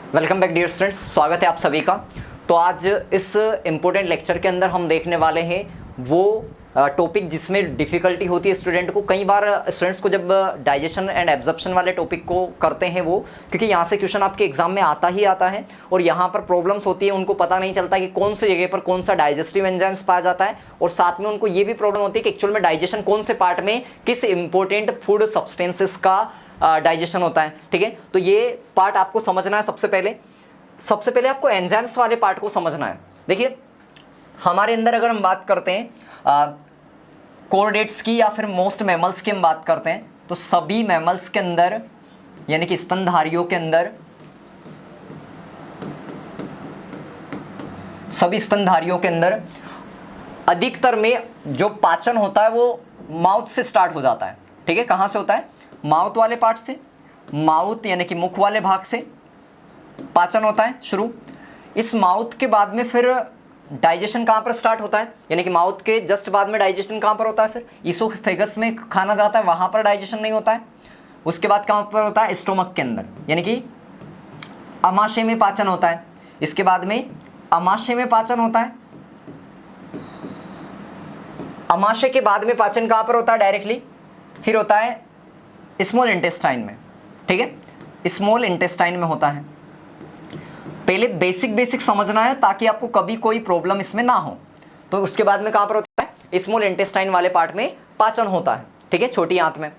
Welcome back dear students, स्वागत है आप सभी का। तो आज इस इम्पोर्टेंट लेक्चर के अंदर हम देखने वाले हैं वो टॉपिक जिसमें डिफ़िकल्टी होती है स्टूडेंट को। कई बार स्टूडेंट्स को जब डाइजेशन एंड एब्जॉर्प्शन वाले टॉपिक को करते हैं वो, क्योंकि यहाँ से क्वेश्चन आपके एग्जाम में आता ही आता है और यहाँ पर प्रॉब्लम्स होती है, उनको पता नहीं चलता कि कौन सी जगह पर कौन सा डाइजेस्टिव एंजाइम्स पाया जाता है, और साथ में उनको ये भी प्रॉब्लम होती है कि एक्चुअल में डाइजेशन कौन से पार्ट में किस इंपॉर्टेंट फूड सब्सटेंसेस का डाइजेशन होता है। ठीक है, तो ये पार्ट आपको समझना है। सबसे पहले आपको एंजाइम्स वाले पार्ट को समझना है। देखिए, हमारे अंदर अगर हम बात करते हैं कोर्डेट्स की या फिर मोस्ट मैमल्स की हम बात करते हैं, तो सभी मैमल्स के अंदर यानी कि स्तनधारियों के अंदर, सभी स्तनधारियों के अंदर अधिकतर में जो पाचन होता है वो माउथ से स्टार्ट हो जाता है। ठीक है, कहाँ से होता है? माउथ वाले पार्ट से, माउथ यानी कि मुख वाले भाग से पाचन होता है शुरू। इस माउथ के बाद में फिर डाइजेशन कहाँ पर स्टार्ट होता है, यानी कि माउथ के जस्ट बाद में डाइजेशन कहाँ पर होता है? फिर ईसोफेगस में खाना जाता है, वहाँ पर डाइजेशन नहीं होता है। उसके बाद कहाँ पर होता है? स्टोमक के अंदर, यानी कि अमाशय में पाचन होता है। इसके बाद में अमाशय में पाचन होता है। अमाशय के बाद में पाचन कहाँ पर होता है? डायरेक्टली फिर होता है स्मॉल इंटेस्टाइन में। ठीक है, स्मॉल इंटेस्टाइन में होता है। पहले बेसिक समझना है ताकि आपको कभी कोई प्रॉब्लम इसमें ना हो। तो उसके बाद में कहाँ पर होता है? स्मॉल इंटेस्टाइन वाले पार्ट में पाचन होता है। ठीक है, छोटी आंत में।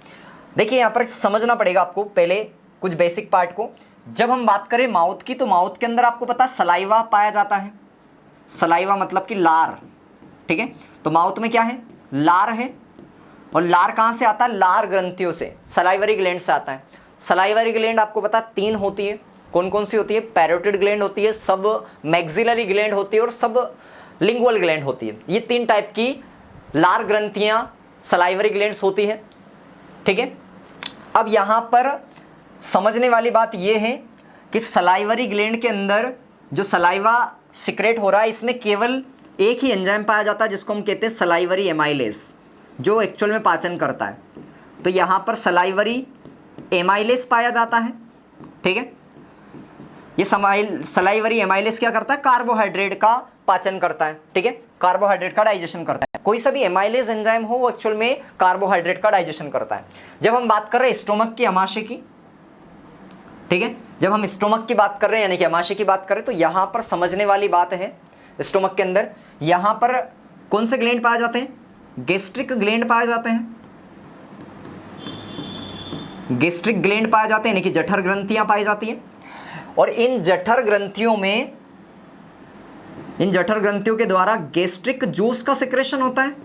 देखिए, यहाँ पर समझना पड़ेगा आपको पहले कुछ बेसिक पार्ट को। जब हम बात करें माउथ की, तो माउथ के अंदर आपको पता है सलाइवा पाया जाता है। सलाइवा मतलब कि लार। ठीक है, तो माउथ में क्या है? लार है। और लार कहाँ से आता है? लार ग्रंथियों से, सलाइवरी ग्लैंड से आता है। सलाइवरी ग्लैंड आपको पता है 3 होती है। कौन कौन सी होती है? पैरोटिड ग्लैंड होती है, सब मैक्सिलरी ग्लैंड होती है और सब लिंगुअल ग्लैंड होती है। ये 3 टाइप की लार ग्रंथियां सलाइवरी ग्लैंड्स होती है। ठीक है, अब यहाँ पर समझने वाली बात यह है कि सलाइवरी ग्लैंड के अंदर जो सलाइवा सिक्रेट हो रहा है, इसमें केवल एक ही एंजाइम पाया जाता है जिसको हम कहते हैं सलाइवरी एमाइलेस, जो एक्चुअल में पाचन करता है। तो यहाँ पर सलाइवरी एमाइलेस पाया जाता है। ठीक है, ये सलाइवरी एमाइलेस क्या करता है? कार्बोहाइड्रेट का पाचन करता है। ठीक है, कार्बोहाइड्रेट का डाइजेशन करता है। कोई सा भी एमाइलेस एंजाइम हो वो एक्चुअल में कार्बोहाइड्रेट का डाइजेशन करता है। जब हम बात कर रहे हैं स्टोमक की, अमाशय की, ठीक है, जब हम स्टोमक की बात कर रहे हैं यानी कि अमाशय की बात करें, तो यहां पर समझने वाली बात है स्टोमक के अंदर यहां पर कौन से ग्लैंड पाए जाते हैं? गैस्ट्रिक ग्लैंड पाए जाते हैं। गैस्ट्रिक ग्लैंड पाए जाते हैं, यानी कि जठर ग्रंथियां पाई जाती हैं। और इन जठर ग्रंथियों के द्वारा गैस्ट्रिक जूस का सिक्रेशन होता है।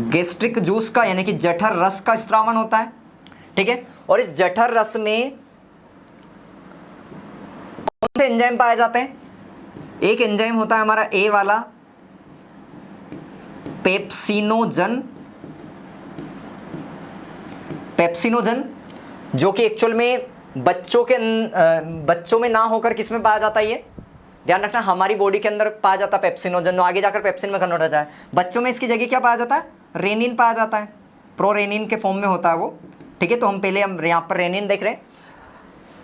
गैस्ट्रिक जूस का यानी कि जठर रस का स्त्रावण होता है। ठीक है, और इस जठर रस में कौन से एंजाइम पाए जाते हैं? एक एंजाइम होता है हमारा ए वाला, पेप्सिनोजन, जो कि एक्चुअल में बच्चों में ना होकर किस में पाया जाता है? ये ध्यान रखना, हमारी बॉडी के अंदर पाया जाता है पेप्सिनोजन, जो आगे जाकर पेप्सिन में कन्वर्ट हो जाता है। बच्चों में इसकी जगह क्या पाया जाता है? रेनिन पाया जाता है। प्रोरेनिन के फॉर्म में होता है वो। ठीक है, तो हम यहाँ पर रेनिन देख रहे हैं।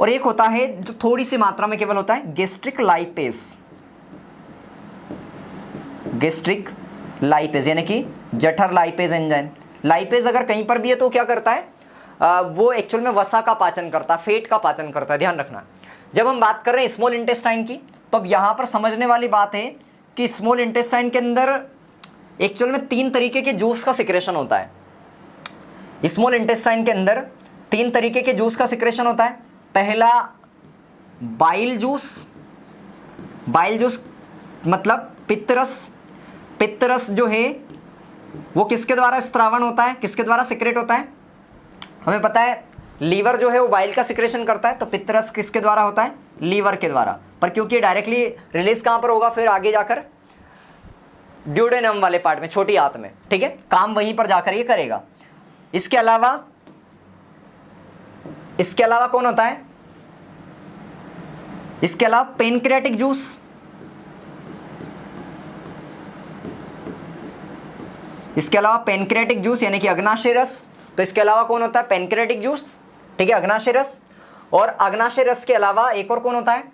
और एक होता है जो थोड़ी सी मात्रा में केवल होता है, गैस्ट्रिक लाइपेज यानी कि जठर लाइपेज एंजाइम। लाइपेज अगर कहीं पर भी है तो क्या करता है? वो एक्चुअल में वसा का पाचन करता है, फेट का पाचन करता है। ध्यान रखना, जब हम बात कर रहे हैं स्मॉल इंटेस्टाइन की, तो अब यहाँ पर समझने वाली बात है कि स्मॉल इंटेस्टाइन के अंदर एक्चुअल में 3 तरीके के जूस का सिक्रेशन होता है। स्मॉल इंटेस्टाइन के अंदर 3 तरीके के जूस का सिक्रेशन होता है। पहला बाइल जूस मतलब पित्तरस जो है वो किसके द्वारा स्त्रावण होता है, किसके द्वारा सिक्रेट होता है? हमें पता है लीवर जो है वो बाइल का सिक्रेशन करता है, तो पित्तरस किसके द्वारा होता है? लीवर के द्वारा। पर क्योंकि डायरेक्टली रिलीज कहां पर होगा? फिर आगे जाकर ड्यूडेनम वाले पार्ट में, छोटी आंत में। ठीक है, काम वहीं पर जाकर ये करेगा। इसके अलावा कौन होता है? इसके अलावा पेनक्रियाटिक जूस, यानी कि अग्नाशय रस। तो इसके अलावा कौन होता है? Pancreatic juice. ठीक है, अग्नाशय रस। और अग्नाशय रस के अलावा एक और कौन होता है?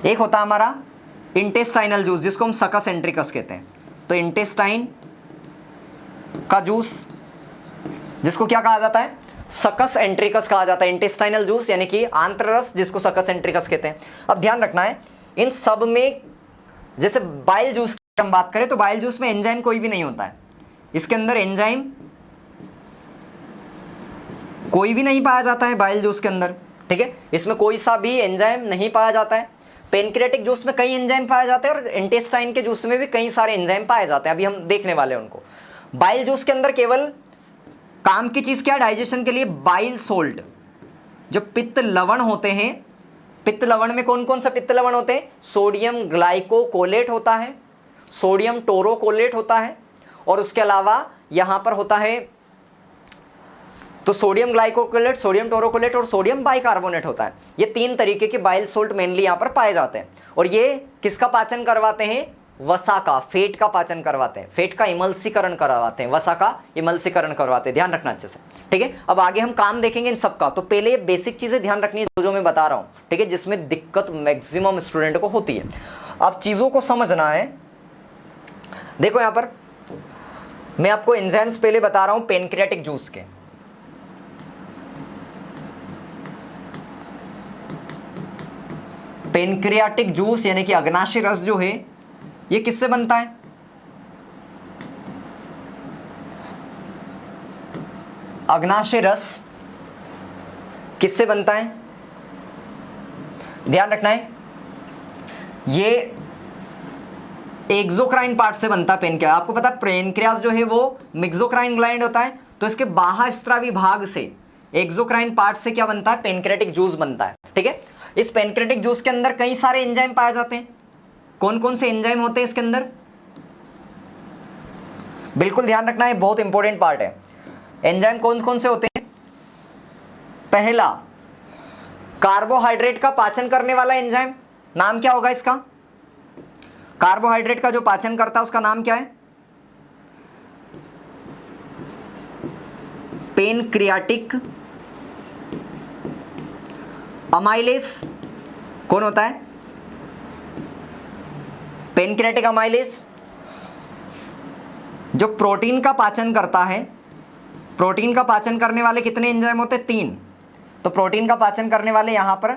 एक होता है हमारा इंटेस्टाइनल जूस, जिसको हम सकस एंट्रिकस कहते हैं। तो इंटेस्टाइन का जूस, जिसको क्या कहा जाता है? सकस एंट्रिकस कहा जाता है। इंटेस्टाइनल जूस यानी कि आंत्र रस, जिसको सकस एंट्रिकस कहते हैं। अब ध्यान रखना है इन सब में, जैसे बाइल जूस की हम बात करें तो बाइल जूस में एंजाइम कोई भी नहीं होता है। इसके अंदर एंजाइम कोई भी नहीं पाया जाता है बाइल जूस के अंदर, ठीक है, इसमें कोई सा भी एंजाइम नहीं पाया जाता है। पेनक्रियाटिक जूस में कई एंजाइम पाए जाते हैं और इंटेस्टाइन के जूस में भी कई सारे एंजाइम पाए जाते हैं, अभी हम देखने वाले हैं उनको। बाइल जूस के अंदर केवल काम की चीज क्या है? डाइजेशन के लिए बाइल सोल्ट, जो पित्त लवण होते हैं। पित्त लवण में कौन कौन सा पित्त लवण होते हैं? सोडियम ग्लाइकोकोलेट होता है, सोडियम टोरोकोलेट होता है, और उसके अलावा यहां पर होता है तो सोडियम ग्लाइकोकोलेट, सोडियम टोरोकोलेट और सोडियम बाइकार्बोनेट होता है। ये तीन तरीके के बाइल सोल्ट मेनली यहां पर पाए जाते हैं। और ये किसका पाचन करवाते हैं? वसा का, फेट का पाचन करवाते हैं, फेट का इमल्सीकरण करवाते हैं, वसा का इमल्सीकरण करवाते हैं। ध्यान रखना अच्छे से, ठीक है। अब आगे हम काम देखेंगे इन सब का। तो पहले बेसिक चीजें ध्यान रखनी है जो मैं बता रहा हूं, ठीक है, जिसमें दिक्कत मैक्सिमम स्टूडेंट को होती है। अब चीजों को समझना है। देखो यहां पर मैं आपको एंजाइम्स पहले बता रहा हूं पेनक्रियाटिक जूस के। पेनक्रियाटिक जूस यानी कि अग्नाशय रस जो है ये किससे बनता है? अग्नाशय रस किससे बनता है? ध्यान रखना है, ये एक्सोक्राइन पार्ट से बनता है पेनक्रियास। आपको पता है पेनक्रियास जो है वो मिक्सोक्राइन ग्लैंड होता है, तो इसके बाह्यस्रावी भाग से एक्सोक्राइन पार्ट से क्या बनता है? पेनक्रियाटिक जूस बनता है, ठीक है। इस पेनक्रियाटिक जूस के अंदर कई सारे एंजाइम पाए जाते हैं। कौन कौन से एंजाइम होते हैं इसके अंदर? बिल्कुल ध्यान रखना है, बहुत इंपॉर्टेंट पार्ट है। एंजाइम कौन कौन से होते हैं? पहला, कार्बोहाइड्रेट का पाचन करने वाला एंजाइम, नाम क्या होगा इसका? कार्बोहाइड्रेट का जो पाचन करता है उसका नाम क्या है? Pancreatic amylase. कौन होता है? पेनक्रियाटिक अमाइलेस, जो प्रोटीन का पाचन करता है। प्रोटीन का पाचन करने वाले कितने एंजाइम होते हैं? 3। तो प्रोटीन का पाचन करने वाले यहां पर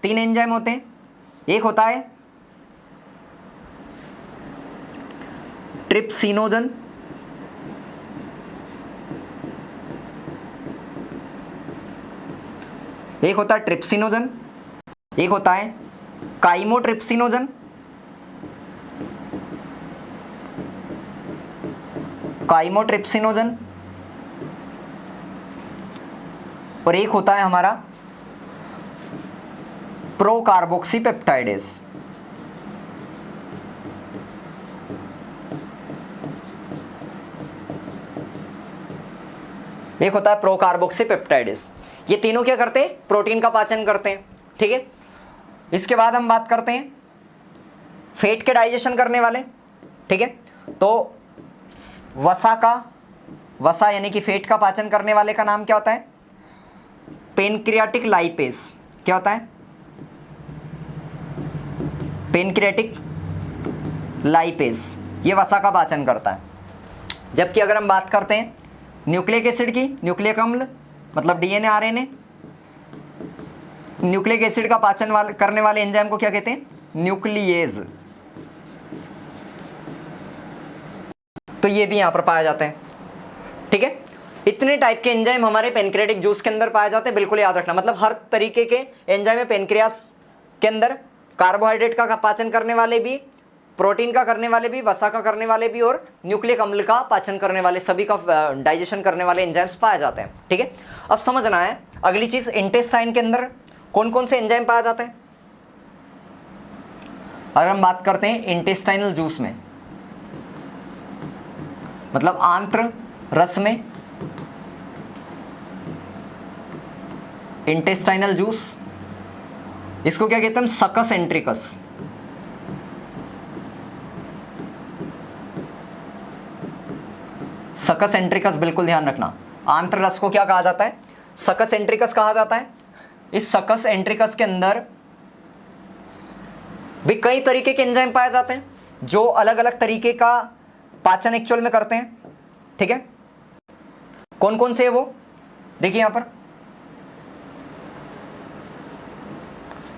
3 एंजाइम होते हैं। एक होता है ट्रिप्सिनोजन, एक होता है ट्रिप्सिनोजन, एक होता है काइमोट्रिप्सिनोजन, काइमोट्रिप्सिनोजन, और एक होता है हमारा प्रोकार्बोक्सीपेप्टाइडेज। एक होता है प्रोकार्बोक्सीपेप्टाइडेज। ये तीनों क्या करते हैं? प्रोटीन का पाचन करते हैं, ठीक है। इसके बाद हम बात करते हैं फेट के डाइजेशन करने वाले, ठीक है। तो वसा यानी कि फेट का पाचन करने वाले का नाम क्या होता है? Pancreatic lipase. क्या होता है? पेनक्रियाटिक लाइपेज, ये वसा का पाचन करता है। जबकि अगर हम बात करते हैं न्यूक्लिक एसिड की, न्यूक्लिक अम्ल मतलब डीएनए आरएनए, न्यूक्लिक एसिड का पाचन करने वाले एंजाइम को क्या कहते हैं? न्यूक्लिएज। तो ये भी यहां पर पाया जाते हैं, ठीक है। इतने टाइप के एंजाइम हमारे पेनक्रियाटिक जूस के अंदर पाए जाते हैं, बिल्कुल याद रखना। मतलब हर तरीके के एंजाइम है पेनक्रियास के अंदर, कार्बोहाइड्रेट का पाचन करने वाले भी, प्रोटीन का करने वाले भी, वसा का करने वाले भी, और न्यूक्लिक अम्ल का पाचन करने वाले, सभी का डाइजेशन करने वाले एंजाइम्स पाए जाते हैं, ठीक है। अब समझना है अगली चीज, इंटेस्टाइन के अंदर कौन कौन से एंजाइम पाए जाते हैं? अगर हम बात करते हैं इंटेस्टाइनल जूस में, मतलब आंत्र रस में, इंटेस्टाइनल जूस, इसको क्या कहते हैं? सकस एंट्रिकस। सकस एंट्रिकस, बिल्कुल ध्यान रखना। आंत्र रस को क्या कहा जाता है? सकस एंट्रिकस कहा जाता है। इस सकस एंट्रिकस के अंदर भी कई तरीके के एंजाइम पाए जाते हैं जो अलग अलग तरीके का पाचन एक्चुअल में करते हैं। ठीक है, कौन कौन से है वो देखिए यहां पर।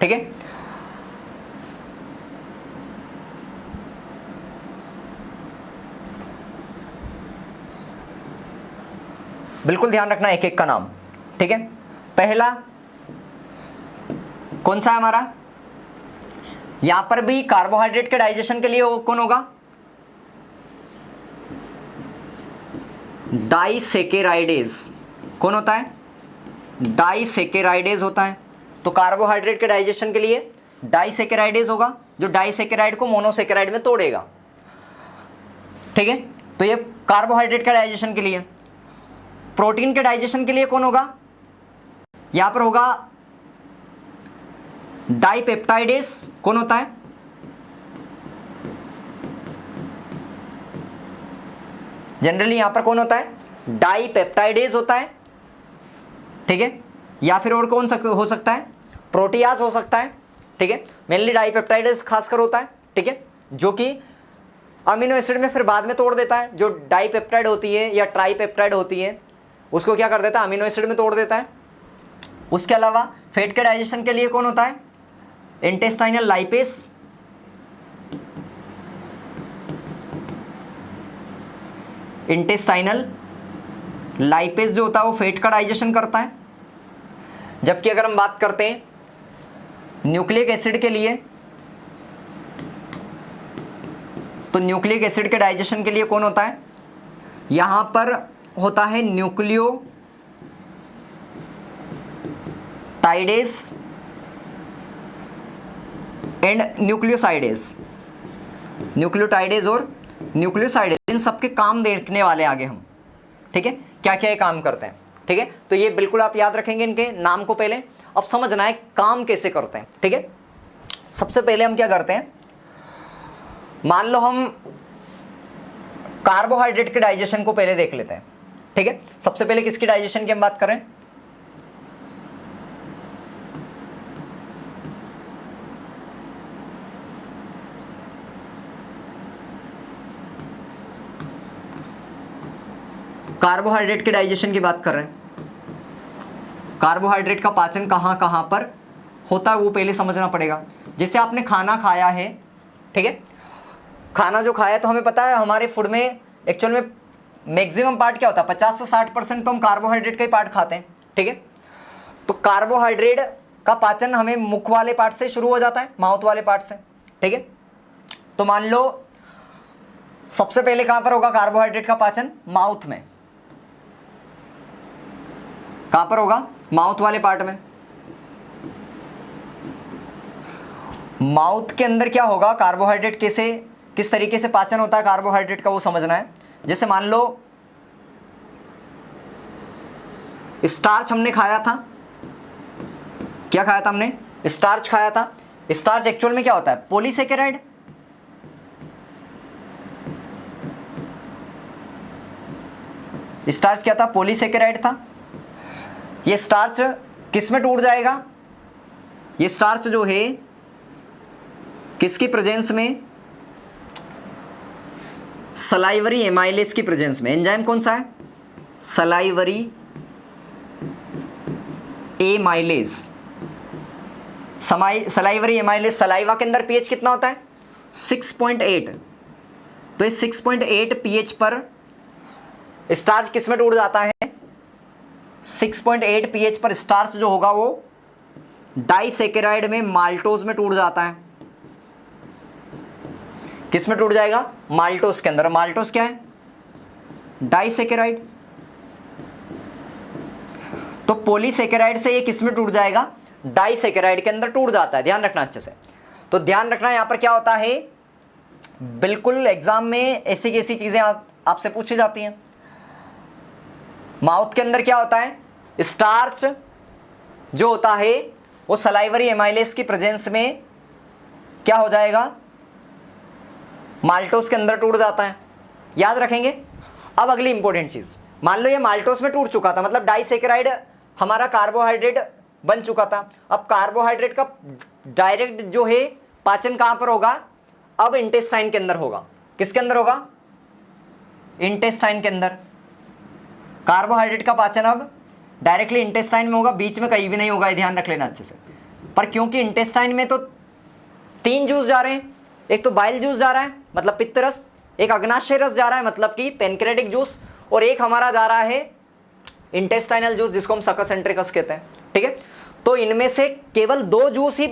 ठीक है, बिल्कुल ध्यान रखना एक एक का नाम। ठीक है, पहला कौन सा है हमारा, यहां पर भी कार्बोहाइड्रेट के डाइजेशन के लिए कौन होगा, डाइसेकेराइडेज। कौन होता है, डाइसेकेराइडेज होता है। तो कार्बोहाइड्रेट के डाइजेशन के लिए डाइसेकेराइडेज होगा, जो डाइसेकेराइड को मोनोसेकेराइड में तोड़ेगा। ठीक है, तो ये कार्बोहाइड्रेट के डाइजेशन के लिए। प्रोटीन के डाइजेशन के लिए कौन होगा, यहां पर होगा डाइपेप्टाइडेज। कौन होता है, जनरली यहां पर कौन होता है, डाइपेप्टाइडेज होता है। ठीक है, या फिर और कौन हो सकता है, प्रोटीआज हो सकता है। ठीक है, मेनली डाइपेप्टाइडेज खासकर होता है। ठीक है, जो कि अमीनो एसिड में फिर बाद में तोड़ देता है। जो डाइपेप्टाइड होती है या ट्राइपेप्टाइड होती है उसको क्या कर देता है, अमीनो एसिड में तोड़ देता है। उसके अलावा फैट के डाइजेशन के लिए कौन होता है, इंटेस्टाइनल लाइपेज। इंटेस्टाइनल लाइपेज जो होता है वो फैट का डाइजेशन करता है। जबकि अगर हम बात करते हैं न्यूक्लिक एसिड के लिए, तो न्यूक्लिक एसिड के डाइजेशन के लिए कौन होता है, यहां पर होता है न्यूक्लियोटाइडेज एंड न्यूक्लियोसाइडेज। न्यूक्लियोटाइडेज और न्यूक्लियोसाइडेज, इन सबके काम देखने वाले आगे हम। ठीक है, क्या क्या ये काम करते हैं। ठीक है, तो ये बिल्कुल आप याद रखेंगे इनके नाम को पहले। अब समझना है काम कैसे करते हैं। ठीक है, सबसे पहले हम क्या करते हैं, मान लो हम कार्बोहाइड्रेट के डाइजेशन को पहले देख लेते हैं। ठीक है, सबसे पहले किसकी डाइजेशन की हम बात करें, कार्बोहाइड्रेट के डाइजेशन की बात कर रहे हैं। कार्बोहाइड्रेट का पाचन कहां कहां पर होता है वो पहले समझना पड़ेगा। जैसे आपने खाना खाया है, ठीक है, खाना जो खाया तो हमें पता है हमारे फूड में एक्चुअल में मैक्सिमम पार्ट क्या होता है, 50 से 60% तो हम कार्बोहाइड्रेट का ही पार्ट खाते हैं। ठीक है, तो कार्बोहाइड्रेट का पाचन हमें मुख वाले पार्ट से शुरू हो जाता है, माउथ वाले पार्ट से। ठीक है, तो मान लो सबसे पहले कहां पर होगा कार्बोहाइड्रेट का पाचन, माउथ में। कहां पर होगा, माउथ वाले पार्ट में। माउथ के अंदर क्या होगा, कार्बोहाइड्रेट कैसे किस तरीके से पाचन होता है कार्बोहाइड्रेट का वो समझना है। जैसे मान लो स्टार्च हमने खाया था, क्या खाया था हमने, स्टार्च खाया था। स्टार्च एक्चुअल में क्या होता है, पॉलीसेकेराइड। स्टार्च क्या था, पॉलीसेकेराइड था। ये स्टार्च किस में टूट जाएगा, ये स्टार्च जो है किसकी प्रेजेंस में, सलाइवरी एमाइलेज की प्रेजेंस में। एंजाइम कौन सा है, salivary amylase. Salivary amylase, saliva के अंदर पीएच कितना होता है, 6.8। तो इस 6.8 पीएच पर स्टार्च किस में टूट जाता है, 6.8 पीएच पर स्टार्च जो होगा वो डाइसेकेराइड में, माल्टोज में टूट जाता है। किस में टूट जाएगा, माल्टोज के अंदर। माल्टोज क्या है, डाइसेकेराइड। तो पॉलीसेकेराइड से ये किस में टूट जाएगा, डाइसेकेराइड के अंदर टूट जाता है। ध्यान रखना अच्छे से। तो ध्यान रखना यहां पर क्या होता है, बिल्कुल एग्जाम में ऐसी कैसी चीजें आपसे पूछी जाती हैं। माउथ के अंदर क्या होता है, स्टार्च जो होता है वो सलाइवरी एमाइलेज की प्रेजेंस में क्या हो जाएगा, माल्टोस के अंदर टूट जाता है। याद रखेंगे। अब अगली इंपॉर्टेंट चीज, मान लो ये माल्टोस में टूट चुका था, मतलब डाइसेकेराइड हमारा कार्बोहाइड्रेट बन चुका था। अब कार्बोहाइड्रेट का डायरेक्ट जो है पाचन कहां पर होगा, अब इंटेस्टाइन के अंदर होगा। किसके अंदर होगा, इंटेस्टाइन के अंदर। कार्बोहाइड्रेट का पाचन अब डायरेक्टली इंटेस्टाइन में होगा, बीच में कहीं भी नहीं होगा, ध्यान रख लेना अच्छे से। पर क्योंकि इंटेस्टाइन में तो 3 जूस जा रहे हैं, एक तो बाइल जूस जा रहा है मतलब पित्त रस, एक अग्नाशय रस जा रहा है मतलब कि पेनक्रेटिक जूस, और एक हमारा जा रहा है इंटेस्टाइनल जूस जिसको हम सकस एंट्रिकस कहते हैं, ठीक है। तो इनमें से केवल 2 जूस ही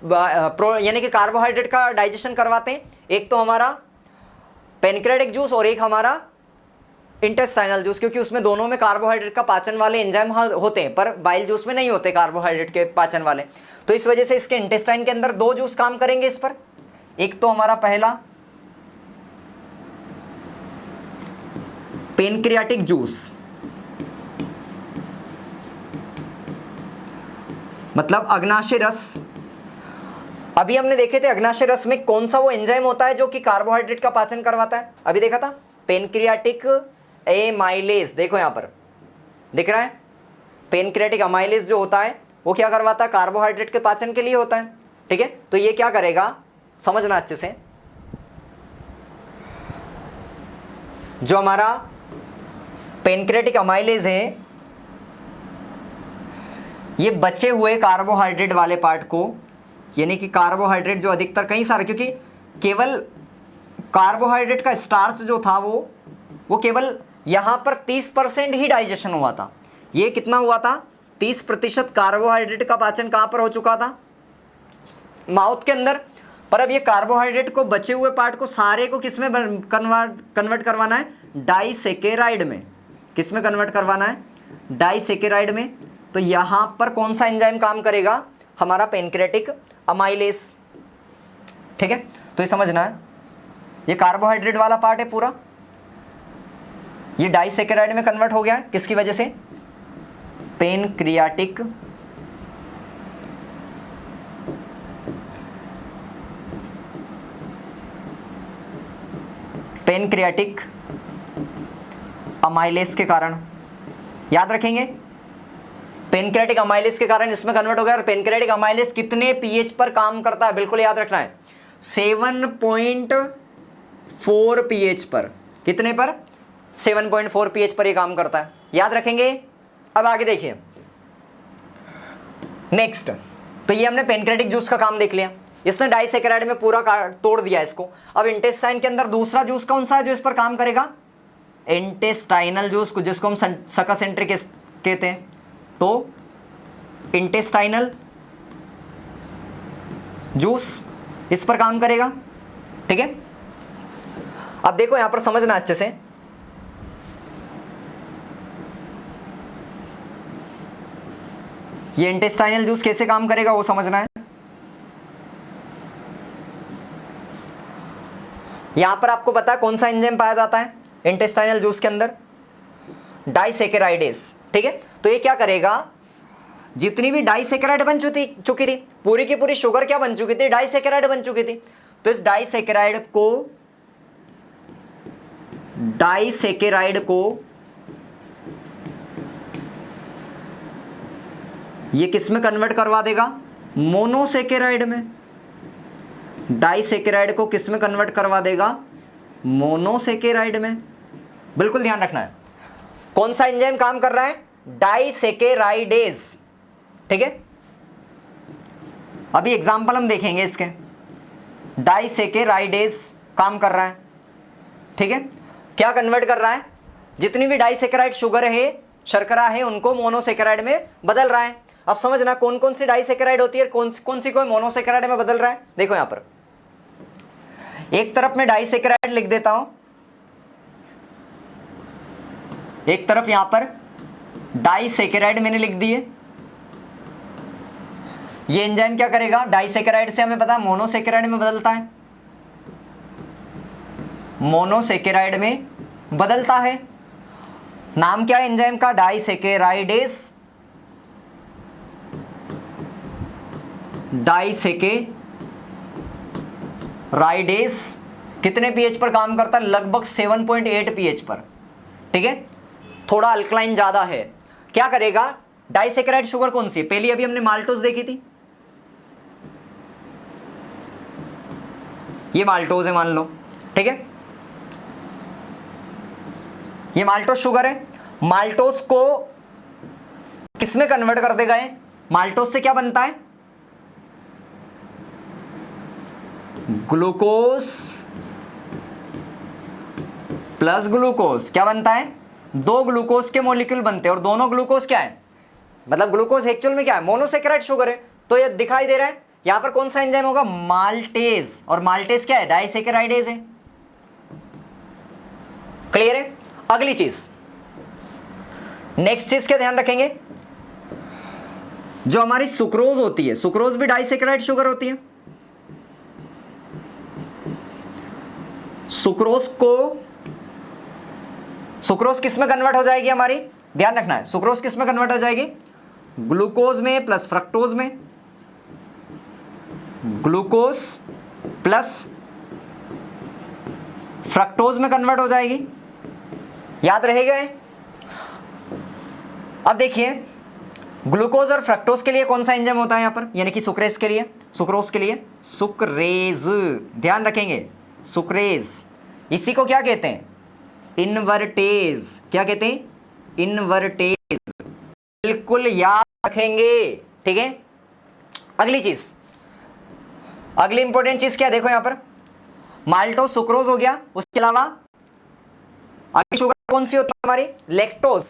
यानी कि कार्बोहाइड्रेट का डाइजेशन करवाते हैं, एक तो हमारा पेनक्रेटिक जूस और एक हमारा इंटेस्टाइनल जूस, क्योंकि उसमें दोनों में कार्बोहाइड्रेट का पाचन वाले एंजाइम होते हैं, पर बाइल जूस में नहीं होते कार्बोहाइड्रेट के पाचन वाले। तो इस वजह से इसके इंटेस्टाइन के अंदर 2 जूस काम करेंगे इस पर। एक तो हमारा पहला पेनक्रियाटिक जूस, मतलब अग्नाशय रस। अभी हमने देखे थे अग्नाशय रस में कौन सा वो एंजाइम होता है जो कि कार्बोहाइड्रेट का पाचन करवाता है, अभी देखा था पेनक्रियाटिक एमाइलेज। देखो यहां पर दिख रहा है, पेनक्रियाटिक अमाइलेज जो होता है वो क्या करवाता है, कार्बोहाइड्रेट के पाचन के लिए होता है, ठीक है। तो ये क्या करेगा, समझना अच्छे से, जो हमारा पेनक्रियाटिक अमाइलेज है ये बचे हुए कार्बोहाइड्रेट वाले पार्ट को, यानी कि कार्बोहाइड्रेट जो अधिकतर कई सारे, क्योंकि केवल कार्बोहाइड्रेट का स्टार्च जो था वो केवल यहां पर 30% ही डाइजेशन हुआ था। ये कितना हुआ था, 30% कार्बोहाइड्रेट का पाचन कहां पर हो चुका था, माउथ के अंदर। पर अब ये कार्बोहाइड्रेट को बचे हुए पार्ट को सारे को किस में कन्वर्ट करवाना है, डाइसेकेराइड में। किस में कन्वर्ट करवाना है, डाइसेकेराइड में। तो यहां पर कौन सा एंजाइम काम करेगा, हमारा पेनक्रेटिक अमाइलेज, ठीक है। तो ये समझना है, ये कार्बोहाइड्रेट वाला पार्ट है पूरा, ये डाइसेकेराइड में कन्वर्ट हो गया है, किसकी वजह से, पेनक्रियाटिक अमाइलेज के कारण। याद रखेंगे, पेनक्रेटिक अमाइलेज के कारण इसमें कन्वर्ट हो गया। और पेनक्रेटिक अमाइलेज कितने पीएच पर काम करता है, बिल्कुल याद रखना है, 7.4 पीएच पर। कितने पर, 7.4 पीएच पर ये काम करता है, याद रखेंगे। अब आगे देखिए नेक्स्ट, तो ये हमने पेनक्रेटिक जूस का काम देख लिया, इसने डाइसेकेराइड में पूरा तोड़ दिया इसको। अब इंटेस्टाइन के अंदर दूसरा जूस कौन सा है जो इस पर काम करेगा, इंटेस्टाइनल जूस, जिसको हम सकस एंट्रिकस कहते हैं। तो इंटेस्टाइनल जूस इस पर काम करेगा, ठीक है। अब देखो यहां पर समझना अच्छे से, ये इंटेस्टाइनल जूस कैसे काम करेगा वो समझना है। यहां पर आपको पता है कौन सा एंजाइम पाया जाता है इंटेस्टाइनल जूस के अंदर, डाइसेकेराइडेस, ठीक है। तो ये क्या करेगा, जितनी भी डाइसेकेराइड बन चुकी थी, पूरी की पूरी शुगर क्या बन चुकी थी, डाइसेकेराइड बन चुकी थी। तो इस डाइसेकेराइड को ये किस में कन्वर्ट करवा देगा, मोनोसेकेराइड में। डाइसेकेराइड को किस में कन्वर्ट करवा देगा, मोनोसेकेराइड में। बिल्कुल ध्यान रखना है, कौन सा एंजाइम काम कर रहा है, डाइसेकेराइडेज, ठीक है। अभी एग्जांपल हम देखेंगे इसके, डाइसेकेराइडेज काम कर रहा है, ठीक है। क्या कन्वर्ट कर रहा है, जितनी भी डाइसेकेराइड शुगर है, शर्करा है, उनको मोनोसेकेराइड में बदल रहा है। अब समझना कौन कौन सी डाइसेकेराइड होती है, कौन सी को मोनोसेकेराइड में बदल रहा है। देखो यहां पर एक तरफ मैं डाइसेकेराइड लिख देता हूं, एक तरफ यहां पर डाइसेकेराइड मैंने लिख दिए। ये एंजाइम क्या करेगा, डाइसेकेराइड से हमें पता है मोनोसेकेराइड में बदलता है, मोनोसेकेराइड में बदलता है। नाम क्या है एंजाइम का, डाइसेकेराइडेज, डाइसेकेराइडेज। कितने पीएच पर काम करता है, लगभग 7.8 पीएच पर, ठीक है। थोड़ा अल्कलाइन ज्यादा है। क्या करेगा, डाइसैकेराइड शुगर कौन सी है? पहली अभी हमने माल्टोज देखी थी, ये माल्टोज है मान लो, ठीक है, ये माल्टोज शुगर है। माल्टोज को किसमें कन्वर्ट कर देगा ये? माल्टोज से क्या बनता है? ग्लूकोज प्लस ग्लूकोज क्या बनता है? दो ग्लूकोज के मॉलिक्यूल बनते हैं और दोनों ग्लूकोज क्या है, मतलब ग्लूकोज एक्चुअल में क्या है? मोनोसैकेराइड शुगर है। तो ये दिखाई दे रहा है यहां पर कौन सा एंजाइम होगा? माल्टेज, और माल्टेज क्या है? डाइसैकेराइडेज है। क्लियर है? अगली चीज, नेक्स्ट चीज क्या ध्यान रखेंगे? जो हमारी सुक्रोज होती है, सुक्रोज भी डाइसैकेराइड शुगर होती है। सुक्रोज किस में कन्वर्ट हो जाएगी हमारी? ध्यान रखना है, सुक्रोज किस में कन्वर्ट हो जाएगी? ग्लूकोज में प्लस फ्रक्टोज में, ग्लूकोज प्लस फ्रक्टोज में कन्वर्ट हो जाएगी। याद रहेगा? अब देखिए, ग्लूकोज और फ्रक्टोज के लिए कौन सा एंजाइम होता है यहां पर, यानी कि सुक्रेज के लिए, सुक्रोज के लिए सुक्रेज। ध्यान रखेंगे, सुक्रेज। इसी को क्या कहते हैं? इनवर्टेज। क्या कहते हैं? इनवर्टेज। बिल्कुल याद रखेंगे, ठीक है। अगली चीज, अगली इंपॉर्टेंट चीज क्या है? देखो यहां पर माल्टोज सुक्रोज हो गया, उसके अलावा अगली शुगर कौन सी होती है हमारी? लैक्टोज,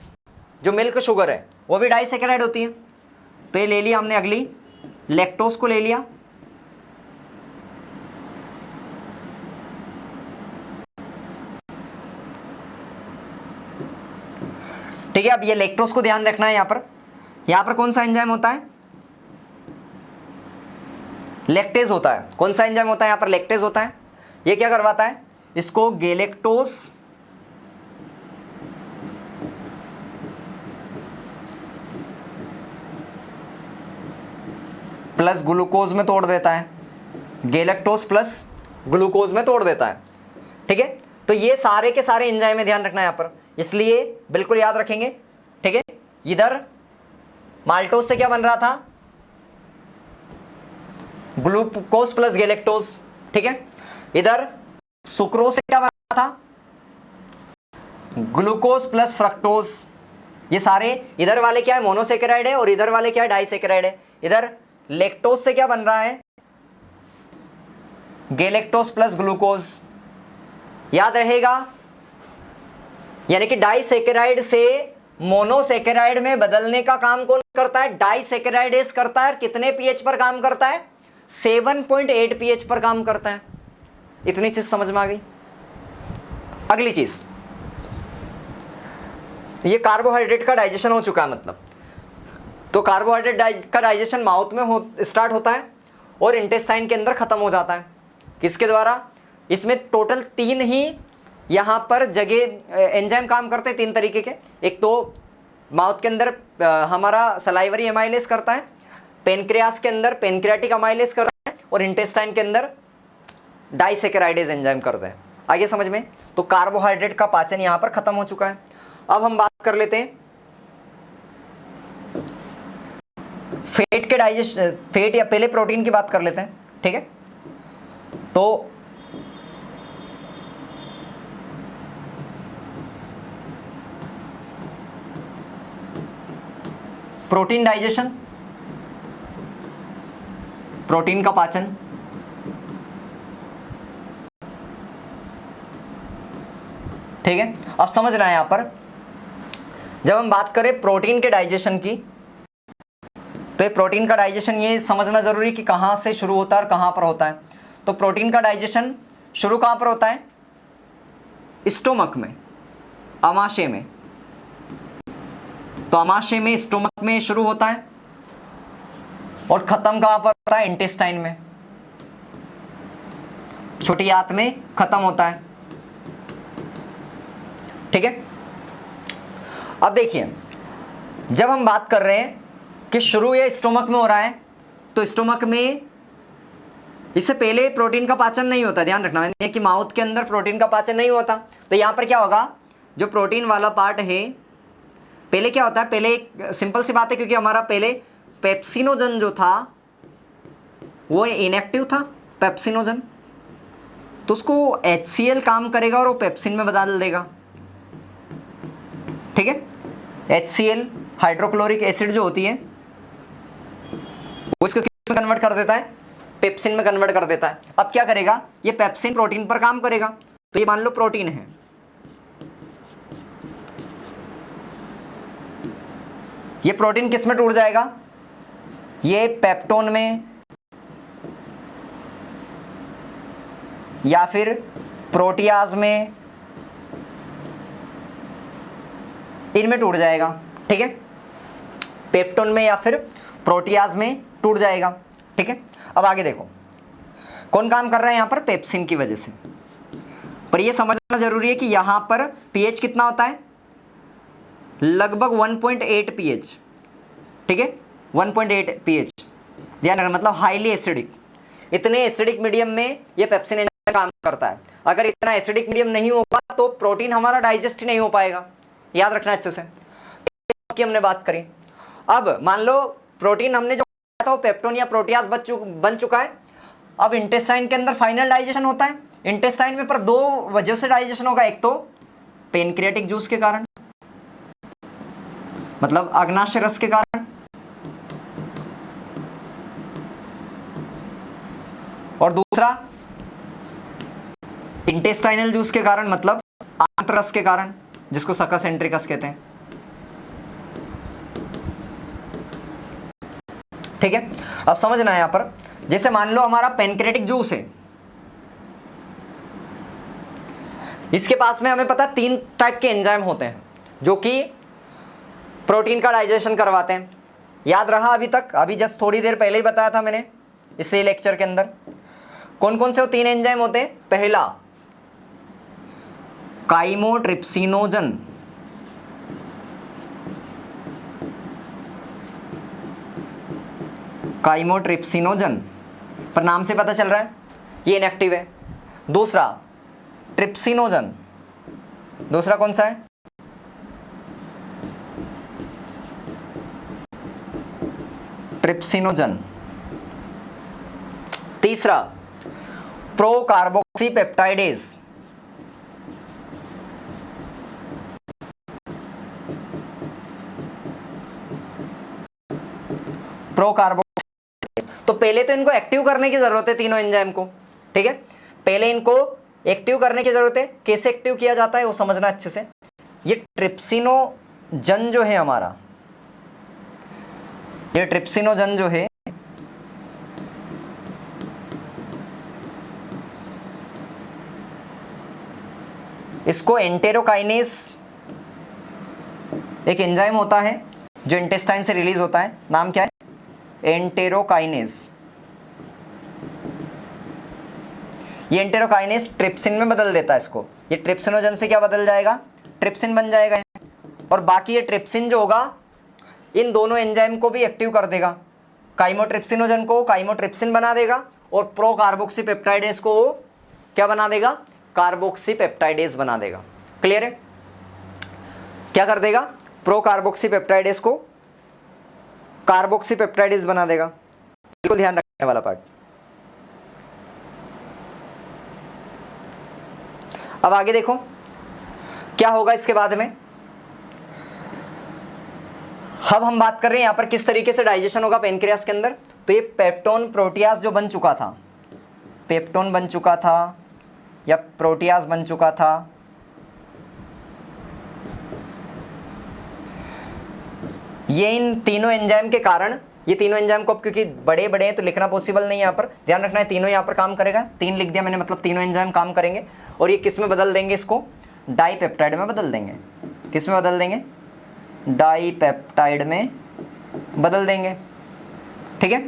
जो मिल्क शुगर है, वो भी डाइसैकेराइड होती है। तो ये ले लिया हमने, अगली लैक्टोज को ले लिया। ठीक है, अब ये लैक्टोज को ध्यान रखना है। यहां पर कौन सा एंजाइम होता है? लैक्टेज होता है। कौन सा एंजाइम होता है यहां पर? लैक्टेज होता है। ये क्या करवाता है? इसको गैलेक्टोज प्लस ग्लूकोज में तोड़ देता है, गैलेक्टोज प्लस ग्लूकोज में तोड़ देता है, ठीक है। तो ये सारे के सारे एंजाइम में ध्यान रखना है यहां पर, इसलिए बिल्कुल याद रखेंगे, ठीक है। इधर माल्टोज से क्या बन रहा था? ग्लूकोज प्लस गैलेक्टोज, ठीक है। इधर सुक्रोज से क्या बन रहा था? Glucose plus fructose. ये सारे, इधर वाले क्या है? मोनोसैकेराइड है, और इधर वाले क्या है? डाइसैकेराइड है। इधर लैक्टोज से क्या बन रहा है? Galactose plus glucose. याद रहेगा, यानी कि डाइसैकेराइड से मोनोसैकेराइड में बदलने का काम कौन करता है? डाइसैकेराइडेज करता है। कितने पीएच पर काम करता है? 7.8 पीएच पर काम करता है। इतनी चीज समझ में आ गई। अगली चीज, ये कार्बोहाइड्रेट का डाइजेशन हो चुका है, मतलब तो कार्बोहाइड्रेट का डाइजेशन माउथ में स्टार्ट होता है और इंटेस्टाइन के अंदर खत्म हो जाता है। किसके द्वारा? इसमें टोटल 3 ही यहाँ पर जगह एंजाइम काम करते हैं, 3 तरीके के। एक तो माउथ के अंदर हमारा सलाइवरी एमाइलेज करता है, पेनक्रियास के अंदर पेनक्रियाटिक अमाइलेज करता है, और इंटेस्टाइन के अंदर डाइसैकेराइडेज एंजाइम करता है। आगे समझ में? तो कार्बोहाइड्रेट का पाचन यहाँ पर खत्म हो चुका है। अब हम बात कर लेते हैं फेट के डाइजेशन, फेट या पहले प्रोटीन की बात कर लेते हैं, ठीक है। तो प्रोटीन डाइजेशन, प्रोटीन का पाचन, ठीक है। अब समझना है यहां पर, जब हम बात करें प्रोटीन के डाइजेशन की, तो ये प्रोटीन का डाइजेशन ये समझना जरूरी कि कहां से शुरू होता है और कहां पर होता है। तो प्रोटीन का डाइजेशन शुरू कहां पर होता है? स्टोमक में, अमाशय में। तो अमाशय में, स्टोमक में शुरू होता है, और खत्म कहां पर होता है? इंटेस्टाइन में, छोटी आंत में खत्म होता है, ठीक है। अब देखिए, जब हम बात कर रहे हैं कि शुरू ये स्टोमक में हो रहा है, तो स्टोमक में इससे पहले प्रोटीन का पाचन नहीं होता। ध्यान रखना है कि माउथ के अंदर प्रोटीन का पाचन नहीं होता। तो यहां पर क्या होगा? जो प्रोटीन वाला पार्ट है, पहले क्या होता है, पहले एक सिंपल सी बात है, क्योंकि हमारा पहले पेप्सिनोजन जो था वो इनएक्टिव था, पेप्सिनोजन, तो उसको HCl काम करेगा और वो पेप्सिन में बदल देगा। ठीक है, HCl हाइड्रोक्लोरिक एसिड जो होती है वो इसको किस में कन्वर्ट कर देता है, पेप्सिन में कन्वर्ट कर देता है। अब क्या करेगा, ये पेप्सिन प्रोटीन पर काम करेगा, तो ये मान लो प्रोटीन है, ये प्रोटीन किस में टूट जाएगा, ये पेप्टोन में या फिर प्रोटियाज में, इनमें टूट जाएगा। ठीक है, पेप्टोन में या फिर प्रोटियाज में टूट जाएगा। ठीक है, अब आगे देखो कौन काम कर रहा है यहाँ पर, पेप्सिन की वजह से। पर ये समझना जरूरी है कि यहाँ पर पीएच कितना होता है, लगभग 1.8 पीएच। ठीक है, 1.8 पीएच, ध्यान रखना, मतलब हाईली एसिडिक। इतने एसिडिक मीडियम में ये पेप्सिन एंजाइम काम करता है। अगर इतना एसिडिक मीडियम नहीं होगा तो प्रोटीन हमारा डाइजेस्ट ही नहीं हो पाएगा, याद रखना अच्छे से। की हमने बात करी। अब मान लो प्रोटीन हमने जो था वो पेप्टोन या प्रोटियाज बन चुका है। अब इंटेस्टाइन के अंदर फाइनल डाइजेशन होता है इंटेस्टाइन में, पर दो वजह से डाइजेशन होगा। एक तो पेनक्रियाटिक जूस के कारण, मतलब अग्नाशय रस के कारण, और दूसरा इंटेस्टाइनल जूस के कारण, मतलब आंत्र रस के कारण, जिसको सकस एंट्रिकस कहते हैं। ठीक है, अब समझना है यहां पर, जैसे मान लो हमारा पेनक्रियाटिक जूस है, इसके पास में हमें पता 3 टाइप के एंजाइम होते हैं जो कि प्रोटीन का डाइजेशन करवाते हैं। याद रहा अभी तक, अभी जस्ट थोड़ी देर पहले ही बताया था मैंने इसलिए लेक्चर के अंदर। कौन कौन से वो 3 एंजाइम होते हैं, पहला काइमोट्रिप्सिनोजन, काइमोट्रिप्सिनोजन, पर नाम से पता चल रहा है ये इनएक्टिव है। दूसरा ट्रिप्सिनोजन, दूसरा कौन सा है, ट्रिप्सिनोजन। तीसरा प्रोकार्बोक्सीपेप्टाइडेज, तो पहले तो इनको एक्टिव करने की जरूरत है तीनों एंजाइम को। ठीक है, पहले इनको एक्टिव करने की जरूरत है। कैसे एक्टिव किया जाता है वो समझना अच्छे से। ये ट्रिप्सिनोजन जो है हमारा, ये ट्रिप्सिनोजन जो है इसको एंटेरोकाइनेस, एक एंजाइम होता है जो इंटेस्टाइन से रिलीज होता है, नाम क्या है, एंटेरोकाइनेस। ये एंटेरोकाइनेस ट्रिप्सिन में बदल देता है इसको। ये ट्रिप्सिनोजन से क्या बदल जाएगा, ट्रिप्सिन बन जाएगा। और बाकी ये ट्रिप्सिन जो होगा इन दोनों एंजाइम को भी एक्टिव कर देगा। काइमोट्रिप्सिनोजन को काइमोट्रिप्सिन बना देगा और प्रो कार्बोक्सीपेप्टाइडेज को क्या बना देगा, कार्बोक्सीपेप्टाइडेज बना देगा। क्लियर है, क्या कर देगा, प्रो कार्बोक्सीपेप्टाइडेज को कार्बोक्सीपेप्टाइडेज बना देगा। बिल्कुल ध्यान रखने वाला पार्ट। अब आगे देखो क्या होगा इसके बाद में। अब हम बात कर रहे हैं यहां पर किस तरीके से डाइजेशन होगा पेनक्रियास के अंदर। तो ये पेप्टोन प्रोटियाज जो बन चुका था, पेप्टोन बन चुका था या प्रोटियाज बन चुका था, ये इन तीनों एंजाइम के कारण, ये तीनों एंजाइम को क्योंकि बड़े बड़े हैं तो लिखना पॉसिबल नहीं, यहाँ पर ध्यान रखना है तीनों यहाँ पर काम करेगा। 3 लिख दिया मैंने, मतलब तीनों एंजाइम काम करेंगे। और ये किस में बदल देंगे, इसको डाईपेप्टाइड में बदल देंगे। किस में बदल देंगे, डाईपेप्टाइड में बदल देंगे। ठीक है,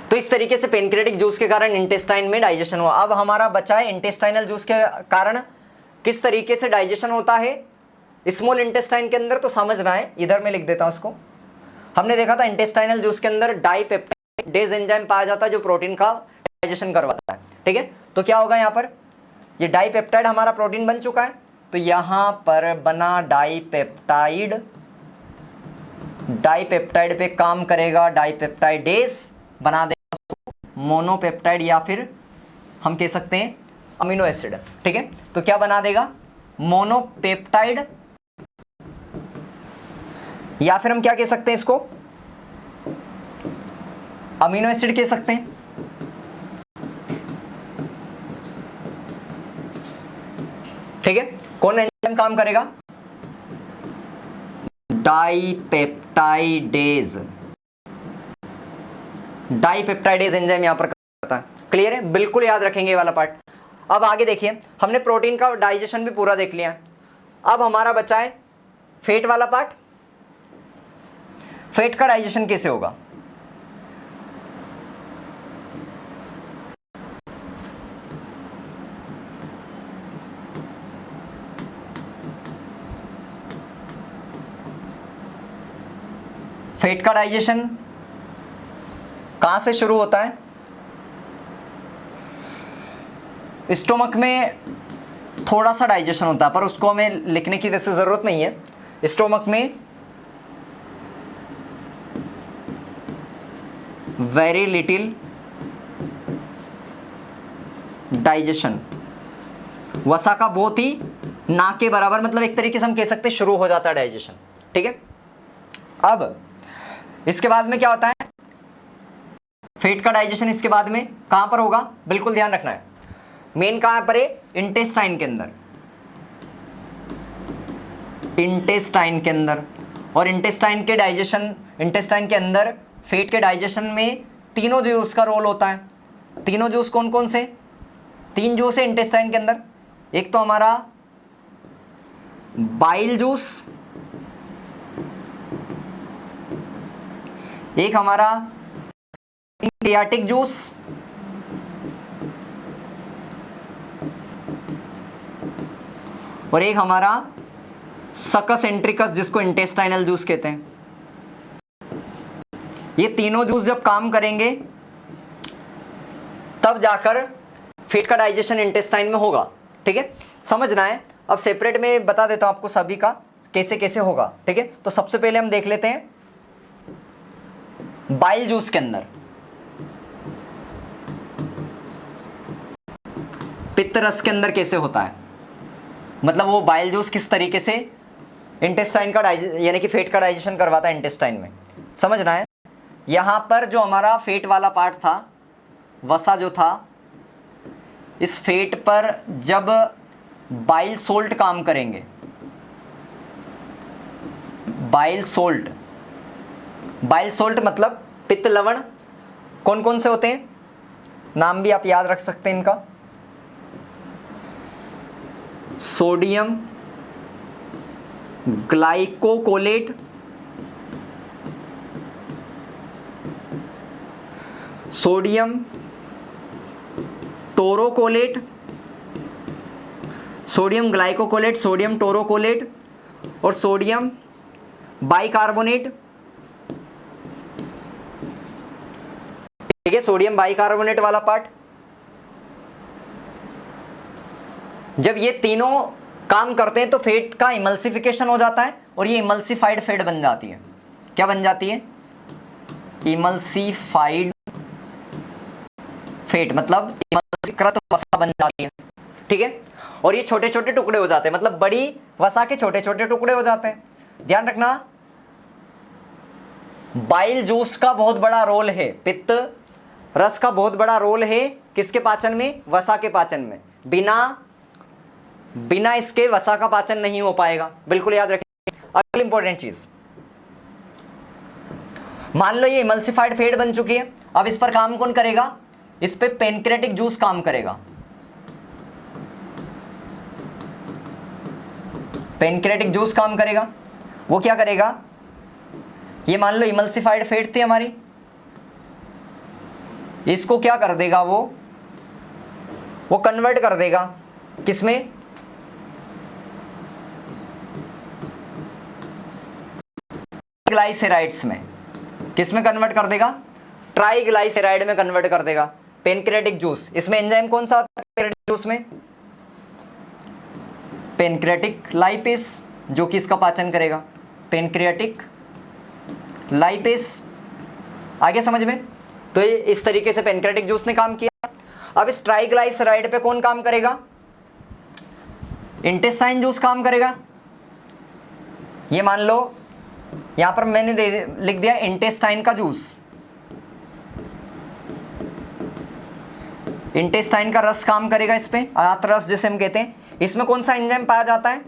तो इस तरीके से पेनक्रियाटिक जूस के कारण इंटेस्टाइन में डाइजेशन हुआ। अब हमारा बचा है इंटेस्टाइनल जूस के कारण किस तरीके से डाइजेशन होता है स्मॉल इंटेस्टाइन के अंदर, तो समझना है। इधर मैं लिख देता हूं इसको। हमने देखा था इंटेस्टाइनल जूस के अंदर डाईपेप्टाइडेज एंजाइम पाया जाता है जो प्रोटीन का डाइजेशन करवाता है। ठीक है, तो क्या होगा यहाँ पर, ये डाईपेप्टाइड हमारा प्रोटीन बन चुका है तो यहां पर बना डाइपेप्टाइड, डाइपेप्टाइड पे काम करेगा डाइपेप्टाइडेज, बना देगा उसको मोनोपेप्टाइड या फिर हम कह सकते हैं अमीनो एसिड। ठीक है, तो क्या बना देगा, मोनोपेप्टाइड, या फिर हम क्या कह सकते हैं इसको, अमीनो एसिड कह सकते हैं। ठीक है, कौन एंजाइम काम करेगा, डाइपेप्टाइडेज, डाइपेप्टाइडेज एंजाइम यहां पर करता है। क्लियर है, बिल्कुल याद रखेंगे ये वाला पार्ट। अब आगे देखिए, हमने प्रोटीन का डाइजेशन भी पूरा देख लिया। अब हमारा बचा है फैट वाला पार्ट। फैट का डाइजेशन कैसे होगा, फैट का डाइजेशन कहां से शुरू होता है, स्टोमक में थोड़ा सा डाइजेशन होता है, पर उसको हमें लिखने की वैसे जरूरत नहीं है। स्टोमक में वेरी लिटिल डाइजेशन, वसा का बहुत ही ना के बराबर, मतलब एक तरीके से हम कह सकते हैं शुरू हो जाता है डाइजेशन। ठीक है, अब इसके बाद में क्या होता है, फैट का डाइजेशन इसके बाद में कहां पर होगा, बिल्कुल ध्यान रखना है। मेन कहां पर है, इंटेस्टाइन के अंदर, इंटेस्टाइन के अंदर। और इंटेस्टाइन के डाइजेशन, इंटेस्टाइन के अंदर फैट के डाइजेशन में तीनों जूस का रोल होता है। तीनों जूस कौन कौन से, 3 जूस है इंटेस्टाइन के अंदर। एक तो हमारा बाइल जूस, एक हमारा पैंक्रियाटिक जूस, और एक हमारा सकस एंट्रिकस, जिसको इंटेस्टाइनल जूस कहते हैं। ये तीनों जूस जब काम करेंगे तब जाकर फैट का डाइजेशन इंटेस्टाइन में होगा। ठीक है, समझना है। अब सेपरेट में बता देता हूं आपको सभी का कैसे कैसे होगा। ठीक है, तो सबसे पहले हम देख लेते हैं बाइल जूस के अंदर पित्त रस के अंदर कैसे होता है, मतलब वो बाइल जूस किस तरीके से इंटेस्टाइन का यानी कि फैट का डाइजेशन करवाता है इंटेस्टाइन में, समझना है। यहां पर जो हमारा फैट वाला पार्ट था, वसा जो था, इस फैट पर जब बाइल सोल्ट काम करेंगे, बाइल सोल्ट, बाइल सोल्ट मतलब पित्त लवण, कौन कौन से होते हैं, नाम भी आप याद रख सकते हैं इनका, sodium ग्लाइकोकोलेट, sodium taurocholate, sodium ग्लाइकोकोलेट, sodium taurocholate और सोडियम बाइकार्बोनेट। ठीक है, सोडियम बाइकार्बोनेट वाला पार्ट, जब ये तीनों काम करते हैं तो फैट का इमल्सिफिकेशन हो जाता है और ये इमल्सिफाइड फैट बन जाती है। क्या बन जाती है, इमल्सिफाइड फैट, मतलब इमल्सीकृत वसा बन जाती है। ठीक है, और ये छोटे छोटे टुकड़े हो जाते हैं, मतलब बड़ी वसा के छोटे छोटे टुकड़े हो जाते हैं। ध्यान रखना, बाइल जूस का बहुत बड़ा रोल है, पित्त रस का बहुत बड़ा रोल है किसके पाचन में, वसा के पाचन में। बिना इसके वसा का पाचन नहीं हो पाएगा, बिल्कुल याद रखें। अगली इंपॉर्टेंट चीज, मान लो ये इमल्सिफाइड फैट बन चुकी है, अब इस पर काम कौन करेगा, इस पे पैनक्रेटिक जूस काम करेगा। पैनक्रेटिक जूस काम करेगा, वो क्या करेगा, ये मान लो इमल्सिफाइड फैट थी हमारी, इसको क्या कर देगा, वो कन्वर्ट कर देगा किसमें, ग्लाइसेराइड्स में। किसमें कन्वर्ट कर देगा, ट्राइग्लाइसेराइड में कन्वर्ट कर देगा। पैनक्रेटिक जूस, इसमें एंजाइम कौन सा आता है पैनक्रेटिक जूस में, पेनक्रियाटिक लाइपेस जो कि इसका पाचन करेगा, पेनक्रियाटिक लाइपेस। आगे समझ में? तो ये इस तरीके से पेनक्रियाटिक जूस ने काम किया। अब इस ट्राइग्लाइसराइड पे कौन काम करेगा? इंटेस्टाइन जूस काम करेगा। ये मान लो यहां पर मैंने लिख दिया इंटेस्टाइन का जूस, इंटेस्टाइन का रस काम करेगा इस पे, आंत्ररस जिसे हम कहते हैं। इसमें कौन सा एंजाइम पाया जाता है?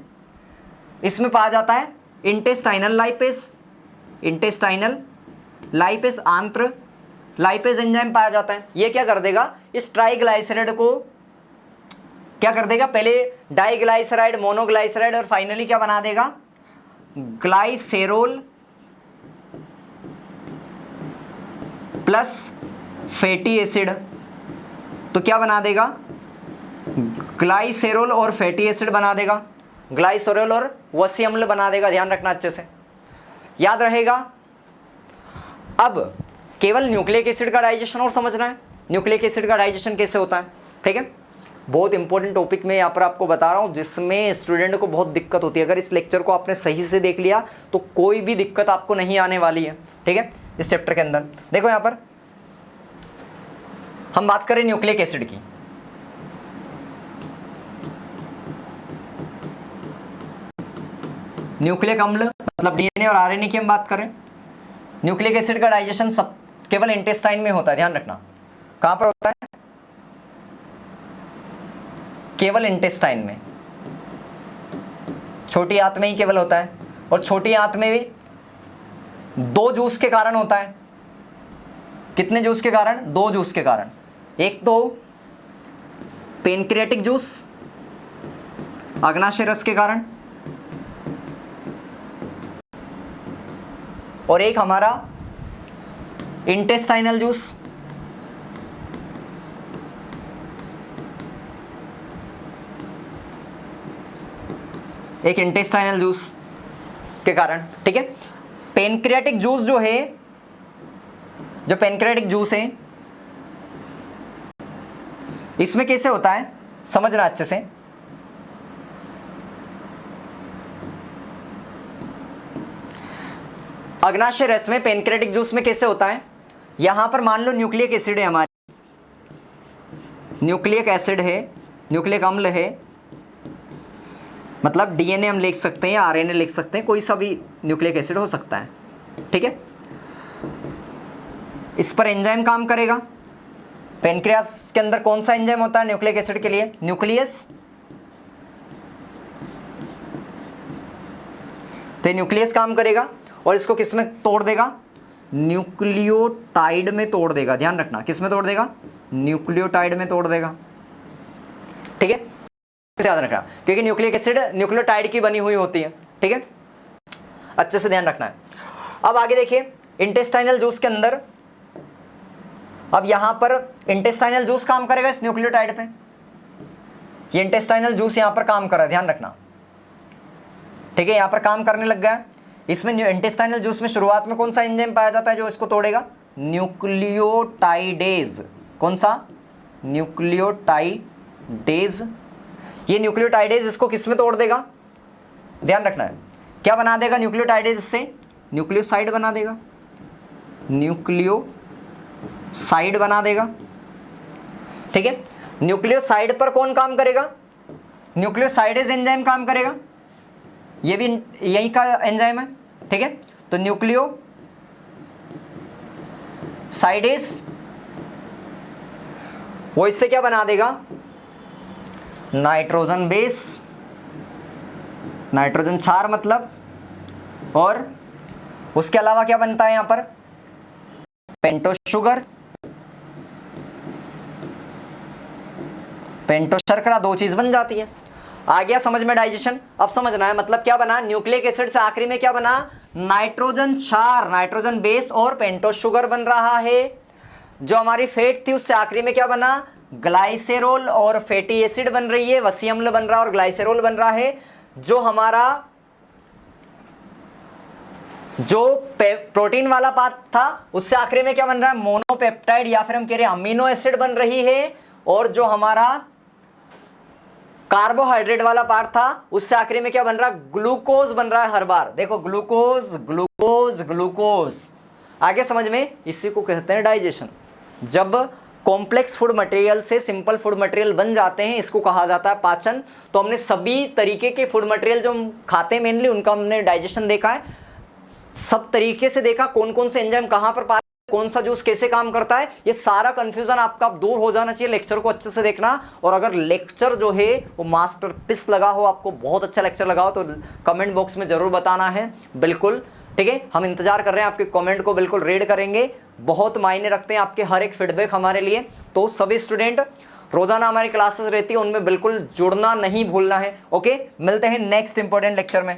इसमें पाया जाता है इंटेस्टाइनल लाइपेस, इंटेस्टाइनल लाइपेस, आंत्र लाइपेस एंजाइम पाया जाता है। ये क्या कर देगा? इस ट्राइग्लाइसराइड को क्या कर देगा? पहले डाइग्लाइसराइड, मोनोग्लाइसराइड और फाइनली क्या बना देगा? ग्लाइसेरोल प्लस फैटी एसिड। तो क्या बना देगा? ग्लाइसेरोल और फैटी एसिड बना देगा, ग्लाइसेरोल और वसी अम्ल बना देगा। ध्यान रखना अच्छे से, याद रहेगा। अब केवल न्यूक्लिक एसिड का डाइजेशन और समझना है, न्यूक्लिक एसिड का डाइजेशन कैसे होता है। ठीक है, बहुत इंपॉर्टेंट टॉपिक मैं यहाँ पर आपको बता रहा हूँ जिसमें स्टूडेंट को बहुत दिक्कत होती है। अगर इस लेक्चर को आपने सही से देख लिया तो कोई भी दिक्कत आपको नहीं आने वाली है। ठीक है, इस चैप्टर के अंदर देखो, यहाँ पर हम बात करें न्यूक्लिक एसिड की। न्यूक्लिक अम्ल मतलब डीएनए और आरएनए की हम बात करें। न्यूक्लिक एसिड का डाइजेशन सब केवल इंटेस्टाइन में होता है। ध्यान रखना, कहां पर होता है? केवल इंटेस्टाइन में, छोटी आंत में ही केवल होता है। और छोटी आंत में भी 2 जूस के कारण होता है। कितने जूस के कारण? 2 जूस के कारण। एक तो पेनक्रियाटिक जूस, अग्नाशय रस के कारण, और एक हमारा इंटेस्टाइनल जूस। एक इंटेस्टाइनल जूस के कारण। ठीक है, पेनक्रियाटिक जूस जो है, जो पेनक्रियाटिक जूस है, इसमें कैसे होता है समझना अच्छे से। अग्नाशय रस में, पेनक्रियाटिक जूस में कैसे होता है? यहां पर मान लो न्यूक्लिक एसिड है, हमारी न्यूक्लिक एसिड है, न्यूक्लिक अम्ल है, मतलब डीएनए हम लिख सकते हैं या आरएनए लिख सकते हैं, कोई सा भी न्यूक्लिक एसिड हो सकता है। ठीक है, इस पर एंजाइम काम करेगा। पेनक्रियास के अंदर कौन सा एंजाइम होता है न्यूक्लिक एसिड के लिए? न्यूक्लियस। तो ये न्यूक्लियस काम करेगा और इसको किस में तोड़ देगा? न्यूक्लियोटाइड में तोड़ देगा। ध्यान रखना, किस में तोड़ देगा? न्यूक्लियोटाइड में तोड़ देगा। ठीक है, याद रखना, क्योंकि न्यूक्लिक एसिड न्यूक्लियोटाइड की बनी हुई होती है। ठीक है, अच्छे से ध्यान रखना है। अब आगे देखिए, इंटेस्टाइनल जूस के अंदर, अब यहां पर इंटेस्टाइनल जूस काम करेगा इस न्यूक्लियोटाइड पे। ये इंटेस्टाइनल जूस यहां पर काम कर रहा है, ध्यान रखना। ठीक है, यहां पर काम करने लग गया। इसमें इंटेस्टाइनल जूस में शुरुआत में कौन सा एंजाइम पाया जाता है जो इसको तोड़ेगा? न्यूक्लियोटाइडेज। कौन सा? न्यूक्लियोटाइडेज। ये न्यूक्लियोटाइडेज इसको किस में तोड़ देगा? ध्यान रखना है, क्या बना देगा न्यूक्लियोटाइडेज से? न्यूक्लियोसाइड बना देगा, न्यूक्लियोसाइड बना देगा। ठीक है, न्यूक्लियोसाइड पर कौन काम करेगा? न्यूक्लियोसाइडेज एंजाइम काम करेगा। ये भी यही का एंजाइम है। ठीक है, तो न्यूक्लियोसाइडेज वो इससे क्या बना देगा? नाइट्रोजन बेस, नाइट्रोजन क्षार मतलब, और उसके अलावा क्या बनता है यहां पर? पेंटोस शुगर, पेंटोस शर्करा, 2 चीज बन जाती है। आ गया समझ में डाइजेशन? अब समझना है, मतलब क्या बना? न्यूक्लिक एसिड से आखिरी में क्या बना? नाइट्रोजन क्षार, नाइट्रोजन बेस और पेंटोस शुगर बन रहा है। जो हमारी फैट थी उससे आखिरी में क्या बना? ग्लाइसेरोल और फैटी एसिड बन रही है, वसी अम्ल बन रहा है और ग्लाइसेरोल बन रहा है। जो हमारा जो प्रोटीन वाला पार्ट था उससे आखिरी में क्या बन रहा है? मोनोपेप्टाइड या फिर हम कह रहे हैं अमीनो एसिड बन रही है। और जो हमारा कार्बोहाइड्रेट वाला पार्ट था, उससे आखिरी में क्या बन रहा है, ग्लूकोज बन रहा है हर बार। देखो ग्लूकोज ग्लूकोज ग्लूकोज, आगे समझ में, इसी को कहते हैं डाइजेशन। जब कॉम्प्लेक्स फूड मटेरियल से सिंपल फूड मटेरियल बन जाते हैं, इसको कहा जाता है पाचन। तो हमने सभी तरीके के फूड मटेरियल जो हम खाते हैं मेनली, उनका हमने डाइजेशन देखा है, सब तरीके से देखा, कौन कौन से एंजाइम कहां पर, कौन सा जूस कैसे काम करता है, ये सारा कंफ्यूजन आपका दूर हो जाना चाहिए। लेक्चर को अच्छे से देखना, और अगर लेक्चर जो है वो मास्टरपीस लगा हो, आपको बहुत अच्छा लेक्चर लगा हो, तो कमेंट बॉक्स में जरूर बताना है, बिल्कुल ठीक है। हम इंतजार कर रहे हैं आपके कमेंट को, बिल्कुल रीड करेंगे, बहुत मायने रखते हैं आपके हर एक फीडबैक हमारे लिए। तो सभी स्टूडेंट, रोजाना हमारी क्लासेस रहती है, उनमें बिल्कुल जुड़ना नहीं भूलना है। ओके, मिलते हैं नेक्स्ट इंपॉर्टेंट लेक्चर में।